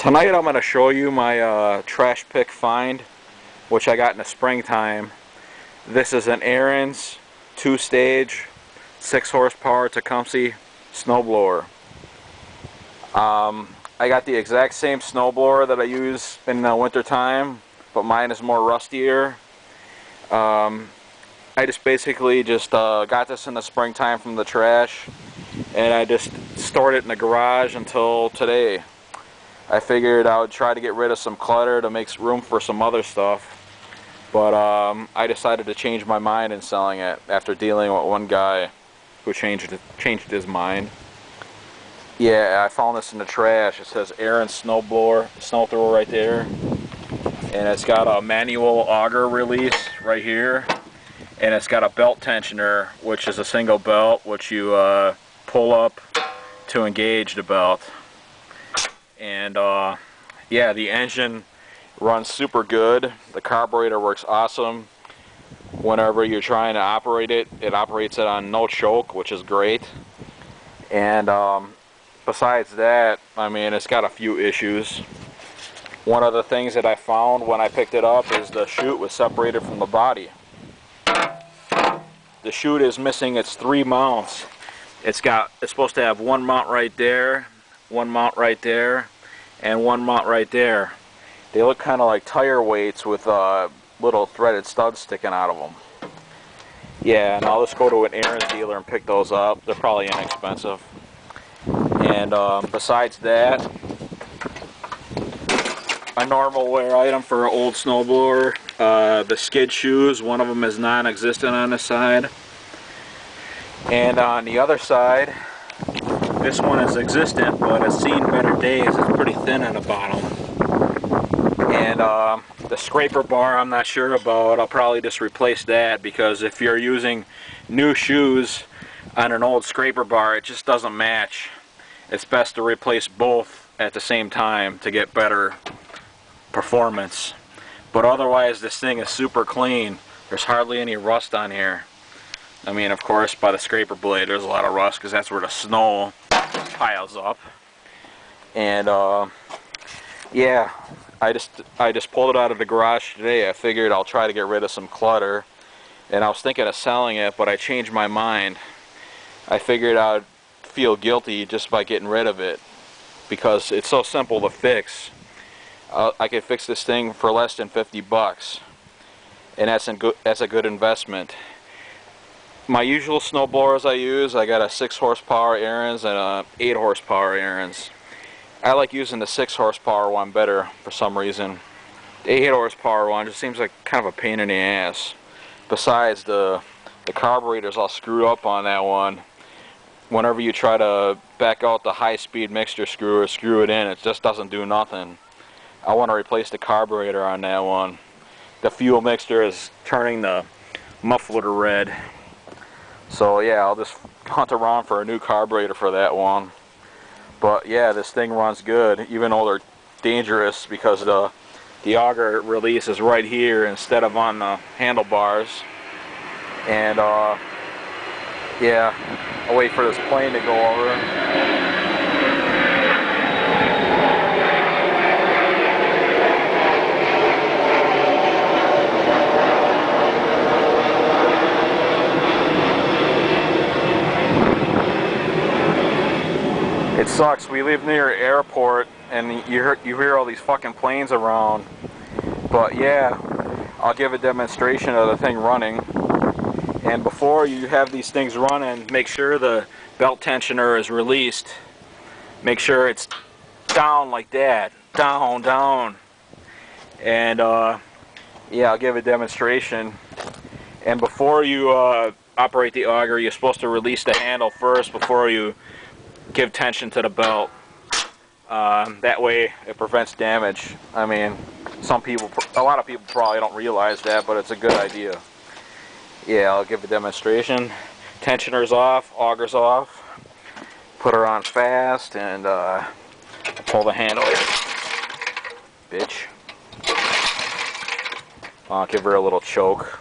Tonight I'm going to show you my trash pick find, which I got in the springtime. This is an Ariens 2-stage 6 horsepower Tecumseh snowblower. I got the exact same snowblower that I use in the winter time, but mine is more rustier. I just basically got this in the springtime from the trash, and I just stored it in the garage until today. I figured I would try to get rid of some clutter to make room for some other stuff, but I decided to change my mind in selling it after dealing with one guy who changed his mind. Yeah, I found this in the trash. It says Ariens snowblower, snow thrower right there, and it's got a manual auger release right here, and it's got a belt tensioner, which is a single belt which you pull up to engage the belt. And yeah, the engine runs super good. The carburetor works awesome. Whenever you're trying to operate it, it operates it on no choke, which is great. And besides that, I mean, it's got a few issues. One of the things that I found when I picked it up is the chute was separated from the body. The chute is missing its 3 mounts. It's supposed to have one mount right there, one mount right there, and one mount right there. They look kind of like tire weights with little threaded studs sticking out of them. Yeah, and I'll just go to an Ariens dealer and pick those up. They're probably inexpensive. And besides that, a normal wear item for an old snowblower, the skid shoes. One of them is non-existent on this side, and on the other side, this one is existent, but it's seen better days. It's pretty thin at the bottom. And the scraper bar I'm not sure about. I'll probably just replace that, because if you're using new shoes on an old scraper bar, it just doesn't match. It's best to replace both at the same time to get better performance. But otherwise, this thing is super clean. There's hardly any rust on here. I mean, of course, by the scraper blade there's a lot of rust, because that's where the snow piles up. And yeah, I just pulled it out of the garage today. I figured I'll try to get rid of some clutter, and I was thinking of selling it, but I changed my mind. I figured I'd feel guilty just by getting rid of it, because it's so simple to fix. I could fix this thing for less than 50 bucks, and that's a good investment. My usual snowblowers I got a 6 horsepower Ariens and a 8 horsepower Ariens. I like using the 6 horsepower one better for some reason. The 8 horsepower one just seems like kind of a pain in the ass. Besides, the carburetor's all screwed up on that one. Whenever you try to back out the high-speed mixture screw or screw it in, it just doesn't do nothing. I want to replace the carburetor on that one. The fuel mixture is turning the muffler red. So yeah, I'll just hunt around for a new carburetor for that one. But yeah, this thing runs good, even though they're dangerous, because the auger release is right here instead of on the handlebars. And yeah, I'll wait for this plane to go over. It sucks. We live near an airport, and you hear all these fucking planes around. But yeah, I'll give a demonstration of the thing running. And before you have these things running, make sure the belt tensioner is released. Make sure it's down like that. Down, down. And yeah, I'll give a demonstration. And before you operate the auger, you're supposed to release the handle first before you give tension to the belt. That way it prevents damage. I mean, a lot of people probably don't realize that, but it's a good idea. Yeah, I'll give a demonstration. Tensioner's off, auger's off. Put her on fast and pull the handle. Bitch. I'll give her a little choke.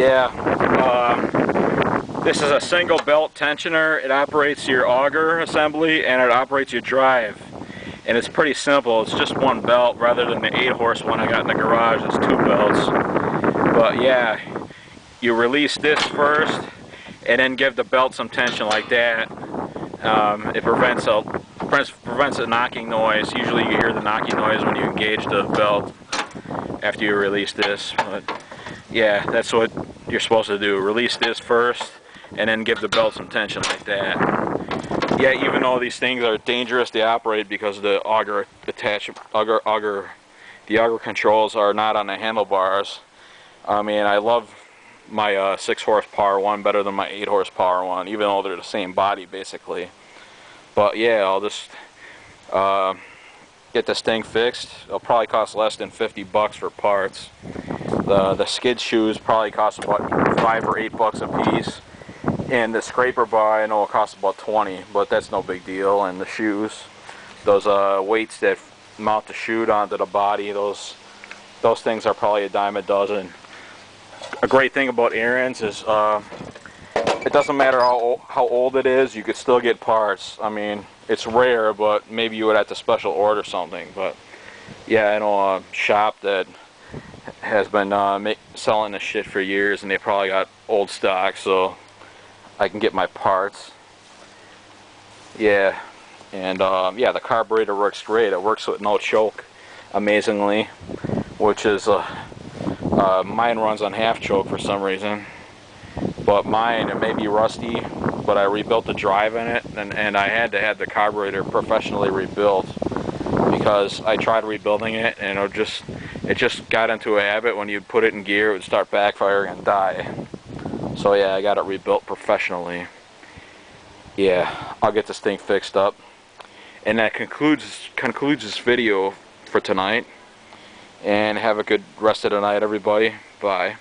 yeah, this is a single belt tensioner. It operates your auger assembly and it operates your drive. And it's pretty simple. It's just one belt rather than the 8-horse one I got in the garage. It's 2 belts. But yeah, you release this first and then give the belt some tension like that. It prevents a knocking noise. Usually you hear the knocking noise when you engage the belt after you release this. But yeah, that's what you're supposed to do. Release this first and then give the belt some tension like that. Yeah, even though these things are dangerous to operate because the auger controls are not on the handlebars. I mean, I love my 6-horsepower one better than my 8-horsepower one, even though they're the same body basically. But yeah, I'll just get this thing fixed. It'll probably cost less than 50 bucks for parts. The skid shoes probably cost about $5 or $8 a piece. And the scraper bar I know will cost about 20, but that's no big deal. And the shoes, those weights that mount the chute onto the body, those things are probably a dime a dozen. A great thing about Ariens is it doesn't matter how old it is, you could still get parts. I mean, it's rare, but maybe you would have to special order something. But yeah, I know a shop that has been selling this shit for years, and they probably got old stock, so I can get my parts. Yeah, and yeah, the carburetor works great. It works with no choke, amazingly, which is mine runs on half choke for some reason. But mine, it may be rusty, but I rebuilt the drive in it, and I had to have the carburetor professionally rebuilt because I tried rebuilding it, and it just got into a habit. When you put it in gear, it would start backfiring and die. So yeah, I got it rebuilt professionally. Yeah, I'll get this thing fixed up. And that concludes this video for tonight. And have a good rest of the night, everybody. Bye.